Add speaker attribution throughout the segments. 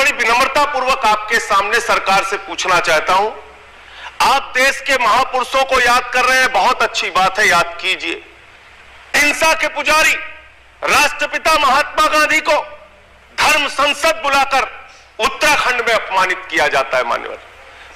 Speaker 1: बड़ी विनम्रता पूर्वक आपके सामने सरकार से पूछना चाहता हूं, आप देश के महापुरुषों को याद कर रहे हैं, बहुत अच्छी बात है, याद कीजिए। अहिंसा के पुजारी राष्ट्रपिता महात्मा गांधी को धर्म संसद बुलाकर उत्तराखंड में अपमानित किया जाता है मान्यवर,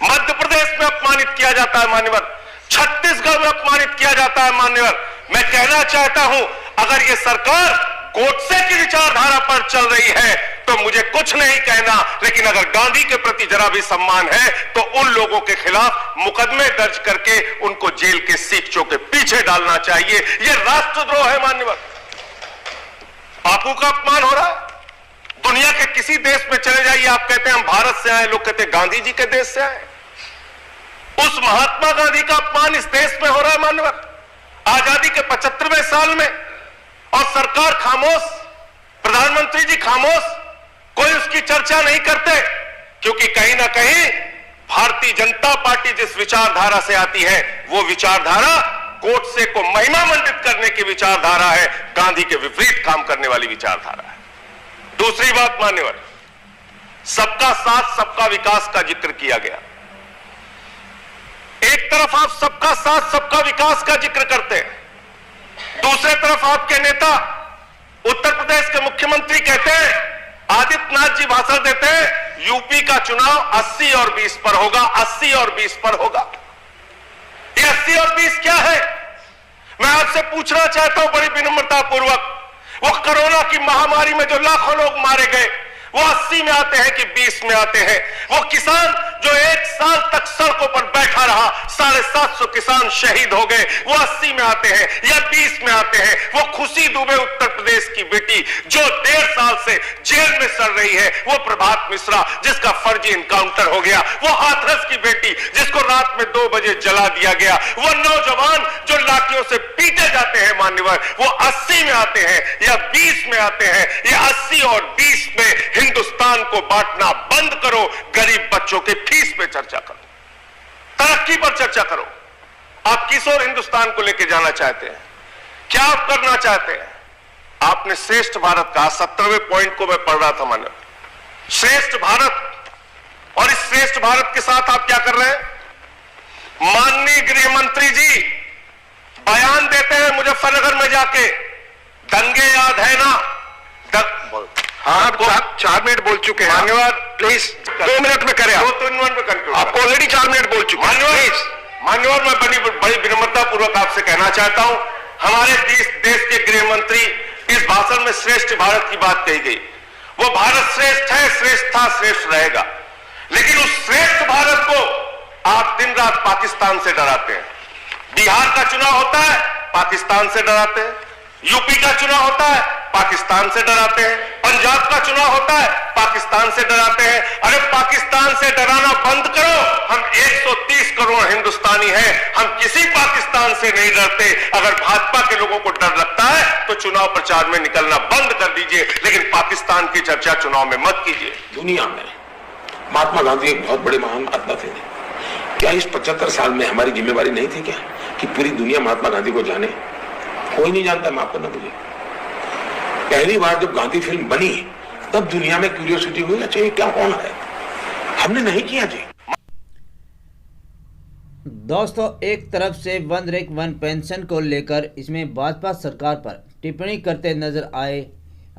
Speaker 1: मध्य प्रदेश में अपमानित किया जाता है मान्यवर, छत्तीसगढ़ में अपमानित किया जाता है मान्यवर। मैं कहना चाहता हूं, अगर यह सरकार गोडसे की विचारधारा पर चल रही है तो मुझे कुछ नहीं कहना, लेकिन अगर गांधी के प्रति जरा भी सम्मान है तो उन लोगों के खिलाफ मुकदमे दर्ज करके उनको जेल के सीखचों के पीछे डालना चाहिए। यह राष्ट्रद्रोह है मान्यवर। बापू का अपमान हो रहा है। दुनिया के किसी देश में चले जाइए, आप कहते हैं हम भारत से आए, लोग कहते हैं गांधी जी के देश से आए। उस महात्मा गांधी का अपमान इस देश में हो रहा है मान्यवर, आजादी के 75वें साल में, और सरकार खामोश, प्रधानमंत्री जी खामोश, कोई उसकी चर्चा नहीं करते, क्योंकि कहीं ना कहीं भारतीय जनता पार्टी जिस विचारधारा से आती है वो विचारधारा गोडसे को महिमा मंडित करने की विचारधारा है, गांधी के विपरीत काम करने वाली विचारधारा है। दूसरी बात मान्यवर, सबका साथ सबका विकास का जिक्र किया गया। एक तरफ आप सबका साथ सबका विकास का जिक्र करते हैं, दूसरे तरफ आपके नेता उत्तर प्रदेश के मुख्यमंत्री कहते हैं, आदित्यनाथ जी भाषण देते हैं, यूपी का चुनाव 80 और 20 पर होगा, 80 और 20 पर होगा। ये 80 और 20 क्या है? मैं आपसे पूछना चाहता हूं बड़ी विनम्रता पूर्वक, वो कोरोना की महामारी में जो लाखों लोग मारे गए वो 80 में आते हैं कि 20 में आते हैं? वो किसान जो 1 साल तक सड़कों पर बैठा रहा, 750 किसान शहीद हो गए, वो 80 में आते हैं या 20 में आते हैं? वो खुशी दुबे उत्तर प्रदेश की बेटी जो 1.5 साल से जेल में सड़ रही है, वो प्रभात मिश्रा जिसका फर्जी इनकाउंटर हो गया, वो हाथरस की बेटी जिसको रात में 2 बजे जला दिया गया, वो नौजवान जो लाठियों से पीटे जाते हैं मान्यवर, वो 80 में आते हैं या 20 में आते हैं? ये 80 और 20 में हिंदुस्तान को बांटना बंद करो, गरीब बच्चों के फीस पे चर्चा करो, तरक्की पर चर्चा करो। आप किस ओर हिंदुस्तान को लेकर जाना चाहते हैं? क्या आप करना चाहते हैं? आपने श्रेष्ठ भारत कहा, 17वें पॉइंट को मैं पढ़ रहा था मान्य, श्रेष्ठ भारत, और इस श्रेष्ठ भारत के साथ आप क्या कर रहे हैं? माननीय गृह मंत्री जी बयान देते हैं मुजफ्फरनगर में जाके, दंगे याद है ना?
Speaker 2: हाँ, 4 मिनट बोल चुके हैं।
Speaker 1: मान्यवर
Speaker 2: प्लीज 2 मिनट में करें।
Speaker 1: 2 मिनट में कंक्लूड।
Speaker 2: आप ऑलरेडी 4 मिनट बोल चुके हैं।
Speaker 1: मान्यवर मैं बड़ी विनम्रता पूर्वक आपसे कहना चाहता हूं, हमारे देश के गृह मंत्री इस भाषण में श्रेष्ठ भारत की बात कही गई। वो भारत श्रेष्ठ है, श्रेष्ठ था, श्रेष्ठ रहेगा, लेकिन उस श्रेष्ठ भारत को आप दिन रात पाकिस्तान से डराते हैं। बिहार का चुनाव होता है, पाकिस्तान से डराते हैं। यूपी का चुनाव होता है, पाकिस्तान से डराते हैं। पंजाब का चुनाव होता है, पाकिस्तान से डराते हैं। अरे पाकिस्तान से डराना बंद करो। हम 130 करोड़ हिंदुस्तानी हैं, हम किसी पाकिस्तान से नहीं डरते। अगर भाजपा के लोगों को डर लगता है तो चुनाव प्रचार में निकलना बंद कर दीजिए, लेकिन पाकिस्तान की चर्चा चुनाव में मत कीजिए।
Speaker 2: दुनिया में महात्मा गांधी एक बहुत बड़े महान महात्मा थे। क्या इस 75 साल में हमारी जिम्मेवारी नहीं थी क्या कि पूरी दुनिया महात्मा गांधी को जाने? कोई नहीं जानता, माफ करना मुझे। पहली बार जब गांधी फिल्म बनी तब दुनिया में क्यूरियोसिटी हुई, अच्छा ये क्या कौन है? हमने नहीं किया जी।
Speaker 3: दोस्तों, एक तरफ से वन रैंक वन पेंशन को लेकर इसमें भाजपा सरकार पर टिप्पणी करते नजर आए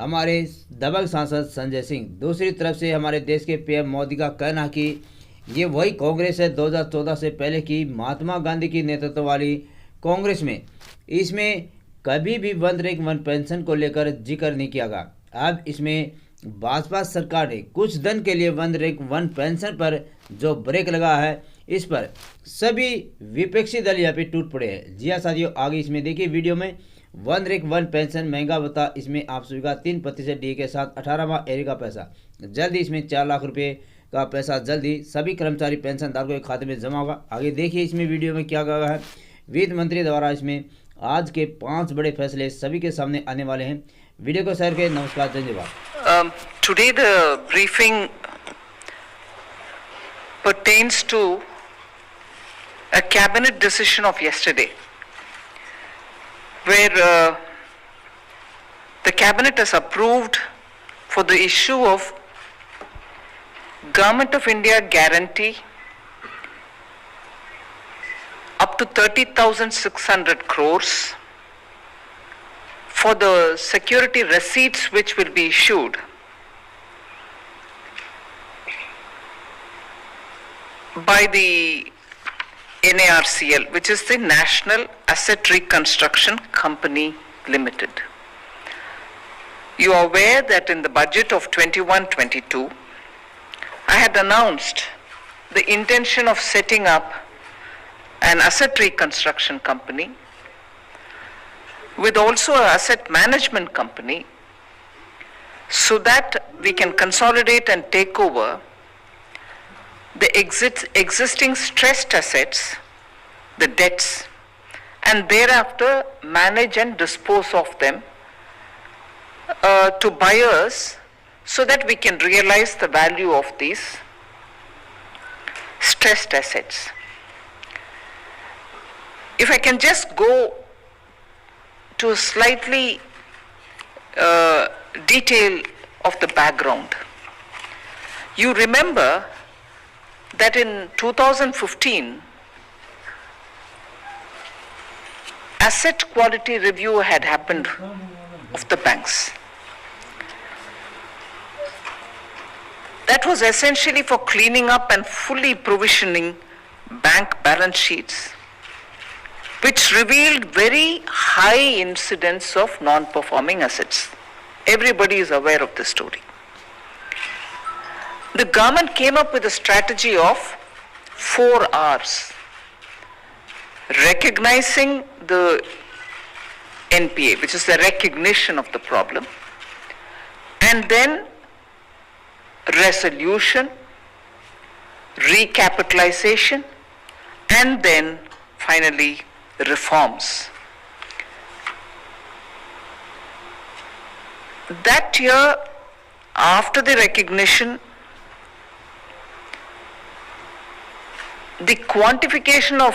Speaker 3: हमारे दबंग सांसद संजय सिंह। दूसरी तरफ से हमारे देश के पीएम मोदी का कहना कि ये वही कांग्रेस है 2014 से पहले की महात्मा गांधी की नेतृत्व वाली कांग्रेस में, इसमें कभी भी वन रैंक वन पेंशन को लेकर जिक्र नहीं किया गया। अब इसमें भाजपा सरकार ने कुछ दिन के लिए वन रैंक वन पेंशन पर जो ब्रेक लगा है, इस पर सभी विपक्षी दल यहाँ पे टूट पड़े हैं। जी हाँ साथियों, आगे इसमें देखिए वीडियो में, वन रैंक वन पेंशन महंगा बता, इसमें आप सभी का 3% डी के साथ 18 माह एरी का पैसा जल्द ही, इसमें 4 लाख रुपए का पैसा जल्द ही सभी कर्मचारी पेंशन धारकों के खाते में जमा होगा। आगे देखिए इसमें वीडियो में क्या कहा है। वित्त मंत्री द्वारा इसमें आज के 5 बड़े फैसले सभी के सामने आने वाले हैं। वीडियो को शेयर करें। नमस्कार, धन्यवाद।
Speaker 4: Today the briefing pertains to a cabinet decision of yesterday, where the cabinet has approved for the issue of Government of India guarantee up to 30,600 crores for the security receipts which will be issued by the NARCL, which is the National Asset Reconstruction Company Limited. You are aware that in the budget of 21-22, I had announced the intention of setting up an asset reconstruction company with also an asset management company so that we can consolidate and take over the existing stressed assets, the debts, and thereafter manage and dispose of them to buyers so that we can realize the value of these stressed assets. If I can just go to a slightly detail of the background. You remember that in 2015, asset quality review had happened of the banks. That was essentially for cleaning up and fully provisioning bank balance sheets, which revealed very high incidence of non-performing assets. Everybody is aware of the story. The government came up with a strategy of 4 Rs. Recognizing the NPA, which is the recognition of the problem, and then resolution, recapitalization, and then finally reforms. That year, after the recognition, the quantification of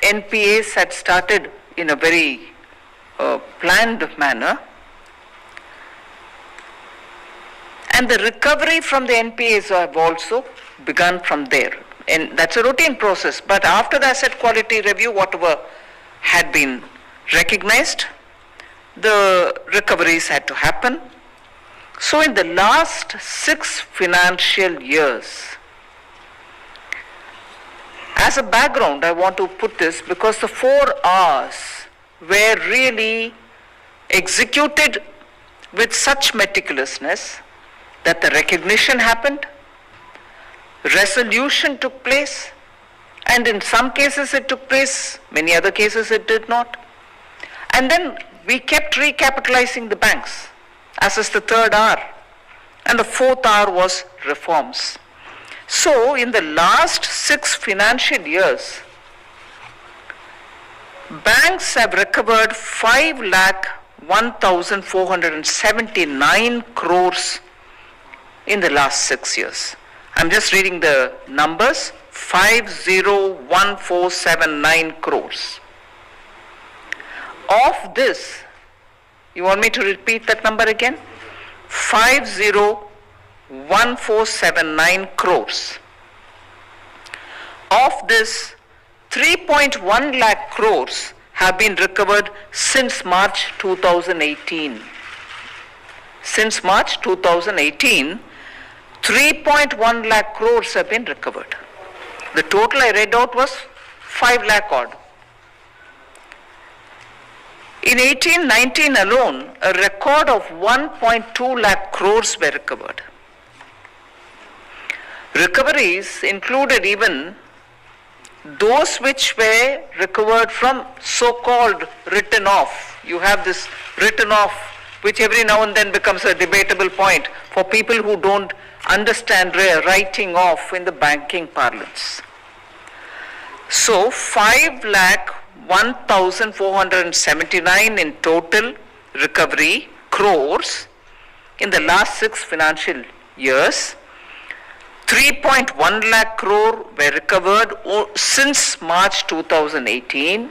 Speaker 4: NPAs had started in a very planned manner, and the recovery from the NPAs have also begun from there. And that's a routine process. But after the asset quality review, whatever had been recognized, the recoveries had to happen. So in the last 6 financial years, as a background, I want to put this because the 4 Rs were really executed with such meticulousness that the recognition happened, resolution took place, and in some cases it took place, many other cases it did not. And then we kept recapitalizing the banks, as is the 3rd R. And the 4th R was reforms. So in the last 6 financial years, banks have recovered 5,01,479 crores in the last 6 years. I'm just reading the numbers, 5,01479 crores. Of this, you want me to repeat that number again? 5,01479 crores. Of this, 3.1 lakh crores have been recovered since March 2018. Since March 2018, 3.1 lakh crores have been recovered. The total I read out was 5 lakh odd. In 18-19 alone, a record of 1.2 lakh crores were recovered. Recoveries included even those which were recovered from so-called written off. You have this written off, which every now and then becomes a debatable point for people who don't understand writing off in the banking parlance. So 5,01,479 in total recovery crores in the last 6 financial years. 3.1 lakh crore were recovered since March 2018.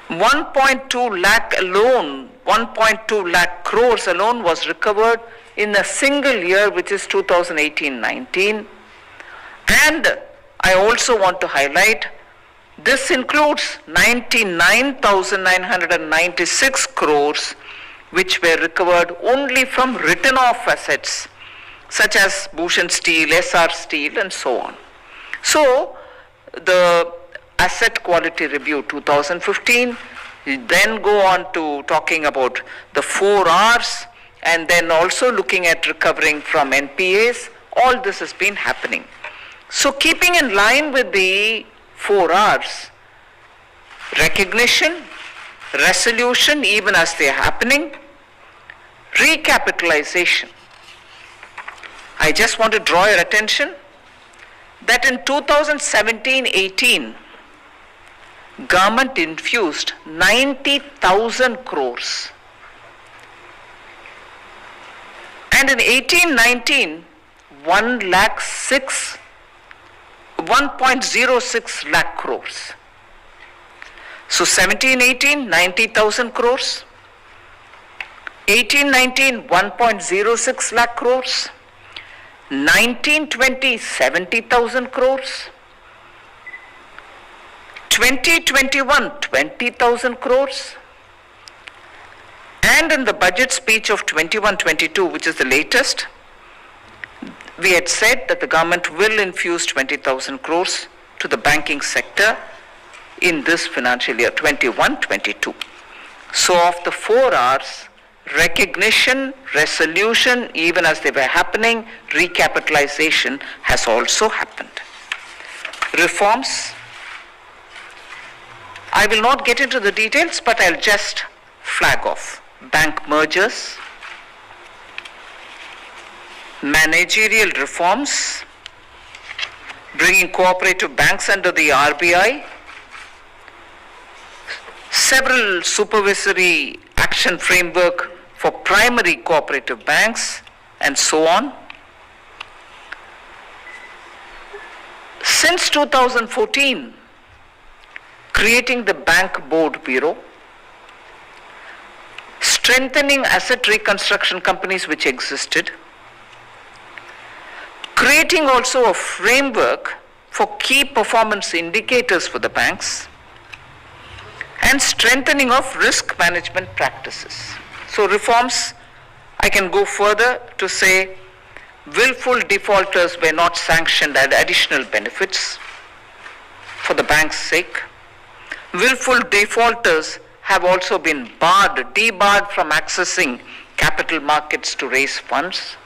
Speaker 4: 1.2 lakh alone 1.2 lakh crores alone was recovered in a single year, which is 2018-19. And I also want to highlight, this includes 99,996 crores which were recovered only from written off assets such as Bhushan Steel, SR Steel and so on. So the Asset Quality Review 2015, then go on to talking about the 4 Rs and then also looking at recovering from NPAs. All this has been happening. So keeping in line with the 4 Rs, recognition, resolution even as they are happening, recapitalization. I just want to draw your attention that in 2017-18, government infused 90,000 crores. And in 18-19, 1.06 lakh crores. So 17-18, 90,000 crores. 18-19, 1.06 lakh crores. 19-20, 70,000 crores. 20-21, 20,000 crores. And in the budget speech of 21-22, which is the latest, we had said that the government will infuse 20,000 crores to the banking sector in this financial year, 21-22. So of the 4 Rs, recognition, resolution, even as they were happening, recapitalization has also happened. Reforms, I will not get into the details, but I'll just flag off. Bank mergers, managerial reforms, bringing cooperative banks under the RBI, several supervisory action framework for primary cooperative banks, and so on. Since 2014, creating the Bank Board Bureau, strengthening asset reconstruction companies which existed, creating also a framework for key performance indicators for the banks, and strengthening of risk management practices. So reforms, I can go further to say willful defaulters were not sanctioned at additional benefits for the bank's sake. Willful defaulters have also been debarred from accessing capital markets to raise funds.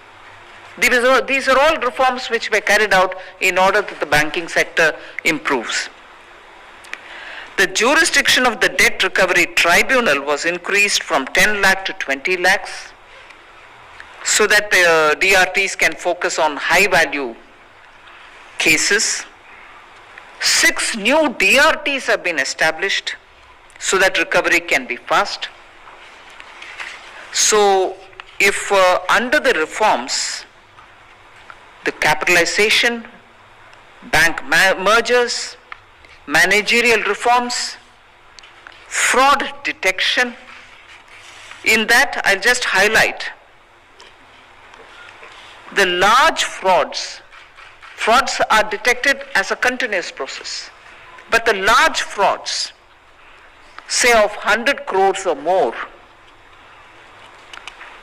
Speaker 4: These are all reforms which were carried out in order that the banking sector improves. The jurisdiction of the Debt Recovery Tribunal was increased from 10 lakh to 20 lakhs so that the DRTs can focus on high value cases. 6 new DRTs have been established so that recovery can be fast. So if under the reforms, the capitalization, bank mergers, managerial reforms, fraud detection, in that I'll just highlight the large frauds. Frauds are detected as a continuous process, but the large frauds, say of 100 crores or more,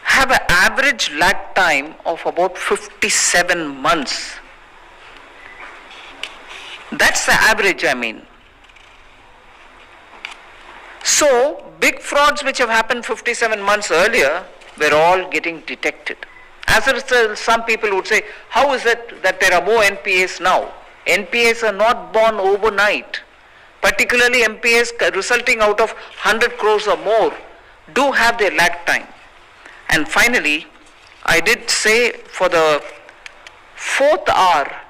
Speaker 4: have an average lag time of about 57 months. That's the average, I mean. So, big frauds which have happened 57 months earlier were all getting detected. As a result, some people would say, how is it that there are more NPAs now? NPAs are not born overnight. Particularly NPAs resulting out of 100 crores or more do have their lag time. And finally, I did say for the 4th R,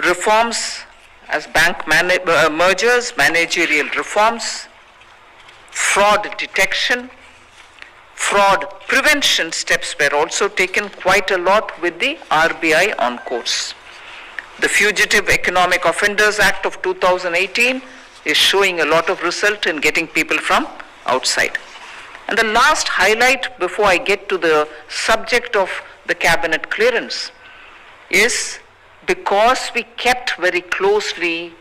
Speaker 4: reforms as bank mergers, managerial reforms, fraud detection, fraud prevention steps were also taken quite a lot with the RBI on course. The Fugitive Economic Offenders Act of 2018 is showing a lot of result in getting people from outside. And the last highlight before I get to the subject of the cabinet clearance is because we kept very closely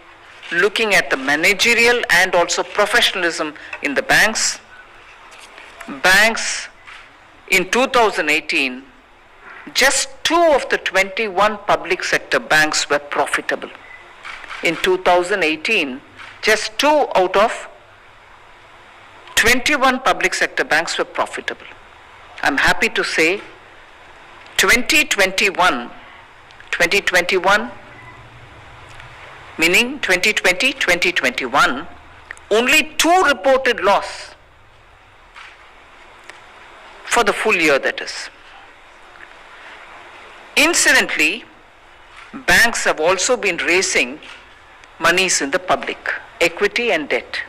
Speaker 4: looking at the managerial and also professionalism in the banks. Banks in 2018, just 2 of the 21 public sector banks were profitable. In 2018, just 2 out of 21 public sector banks were profitable. I'm happy to say 2021, meaning 2020, 2021, only 2 reported loss for the full year, that is. Incidentally, banks have also been raising monies in the public, equity and debt.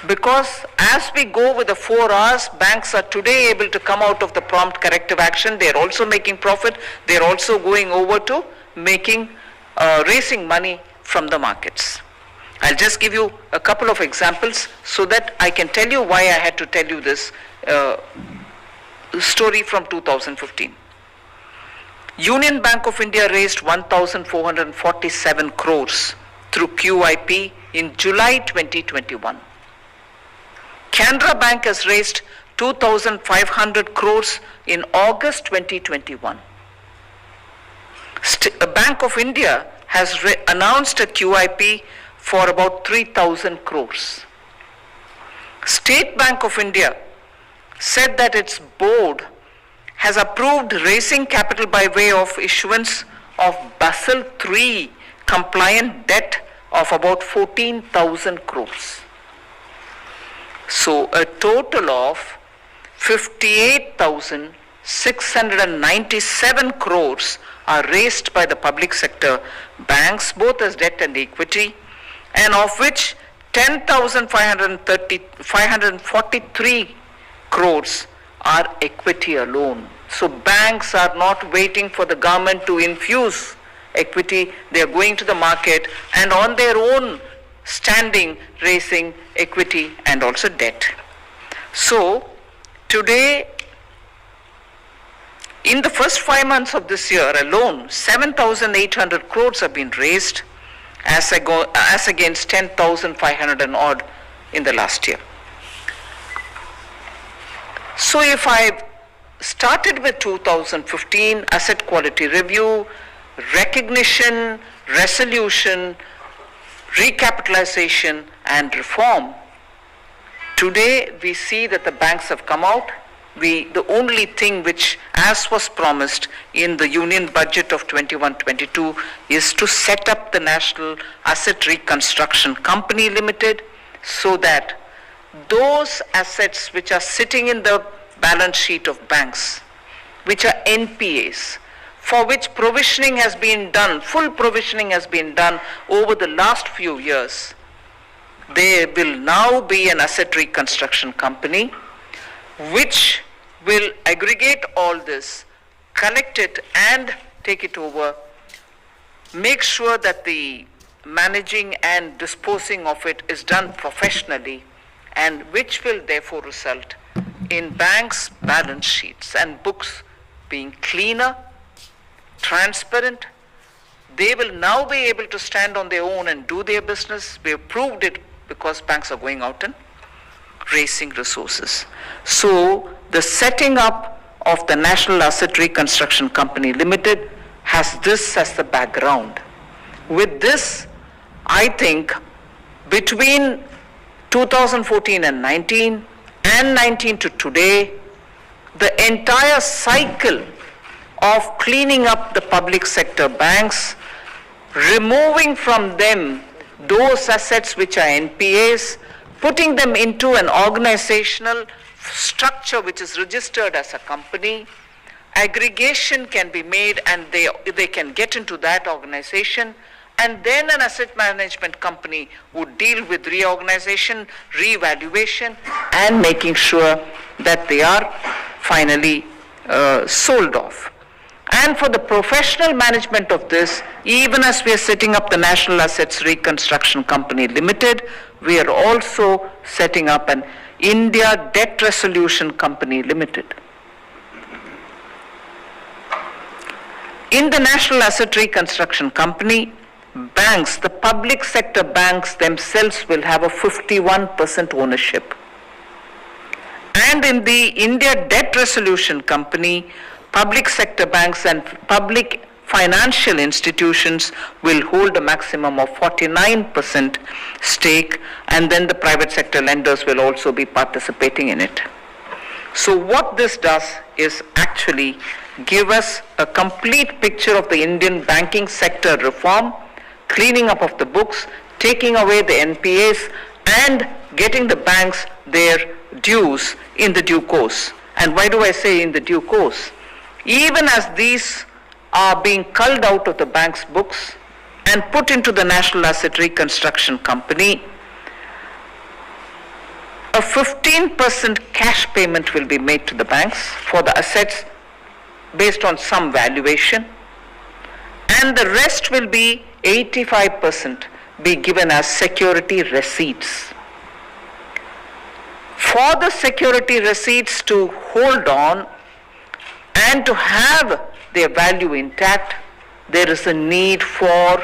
Speaker 4: Because as we go with the 4 Rs, banks are today able to come out of the prompt corrective action. They are also making profit. They are also going over to raising money from the markets. I'll just give you a couple of examples so that I can tell you why I had to tell you this story from 2015. Union Bank of India raised 1,447 crores through QIP in July 2021. Canara Bank has raised 2,500 crores in August 2021. Bank of India has announced a QIP for about 3,000 crores. State Bank of India said that its board has approved raising capital by way of issuance of Basel III compliant debt of about 14,000 crores. So a total of 58,697 crores are raised by the public sector banks, both as debt and equity, and of which 10,543 crores are equity alone. So banks are not waiting for the government to infuse equity. They are going to the market and on their own standing raising equity and also debt. So today, in the first 5 months of this year alone, 7,800 crores have been raised as against 10,500 and odd in the last year. So if I started with 2015, asset quality review, recognition, resolution, recapitalization and reform, today we see that the banks have come out. The only thing which, as was promised in the Union Budget of 21-22, is to set up the National Asset Reconstruction Company Limited so that those assets which are sitting in the balance sheet of banks, which are NPAs, for which provisioning has been done, full provisioning has been done over the last few years, there will now be an asset reconstruction company which will aggregate all this, collect it and take it over, make sure that the managing and disposing of it is done professionally, and which will therefore result in banks' balance sheets and books being cleaner, transparent. They will now be able to stand on their own and do their business. We have proved it because banks are going out and raising resources. So the setting up of the National Asset Reconstruction Company Limited has this as the background. With this, I think between 2014 and 19 and 19 to today, the entire cycle of cleaning up the public sector banks, removing from them those assets which are NPAs, putting them into an organizational structure which is registered as a company, aggregation can be made and they can get into that organization, and then an asset management company would deal with reorganization, revaluation, and making sure that they are finally sold off. And for the professional management of this, even as we are setting up the National Assets Reconstruction Company Limited, we are also setting up an India Debt Resolution Company Limited. In the National Asset Reconstruction Company, banks, the public sector banks themselves will have a 51% ownership. And in the India Debt Resolution Company, public sector banks and public financial institutions will hold a maximum of 49% stake, and then the private sector lenders will also be participating in it. So what this does is actually give us a complete picture of the Indian banking sector reform, cleaning up of the books, taking away the NPAs, and getting the banks their dues in the due course. And why do I say in the due course? Even as these are being culled out of the bank's books and put into the National Asset Reconstruction Company, a 15% cash payment will be made to the banks for the assets based on some valuation, and the rest will be 85% be given as security receipts. For the security receipts to hold on and to have their value intact, there is a need for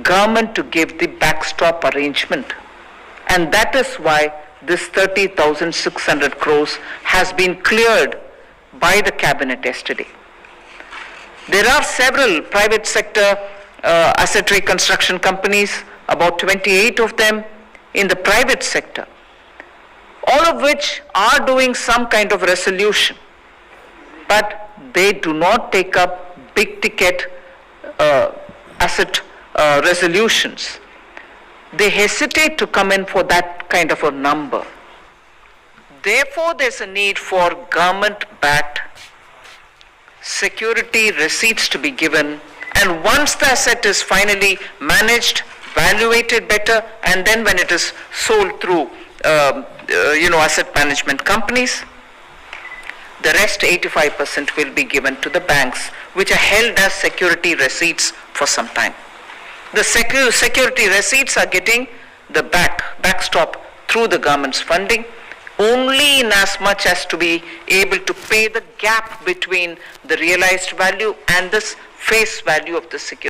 Speaker 4: government to give the backstop arrangement. And that is why this 30,600 crores has been cleared by the cabinet yesterday. There are several private sector asset reconstruction companies, about 28 of them in the private sector, all of which are doing some kind of resolution, but they do not take up big ticket asset resolutions. They hesitate to come in for that kind of a number. Therefore, there's a need for government-backed security receipts to be given, and once the asset is finally managed, valuated better, and then when it is sold through asset management companies, the rest 85% will be given to the banks, which are held as security receipts for some time. The security receipts are getting the backstop through the government's funding, only in as much as to be able to pay the gap between the realized value and this face value of the security.